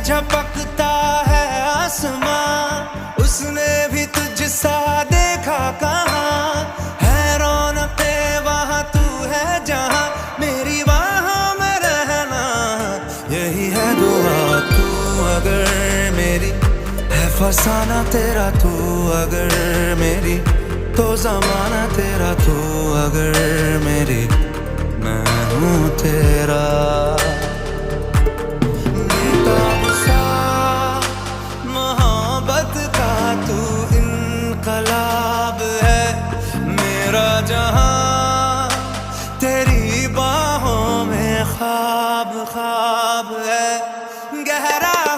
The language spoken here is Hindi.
झपकता है आसमां, उसने भी तुझसा देखा कहाँ। है रौनके वहाँ तू है जहाँ, मेरी बाहों में रहना यही है दुआ। तू अगर मेरी है फसाना तेरा, तू अगर मेरी तो जमाना तेरा, तू अगर मेरी मैं हूँ तेरा। मोहब्बत का तू इनकलाब है, मेरा जहां तेरी बाहों में ख्वाब ख्वाब है। गहरा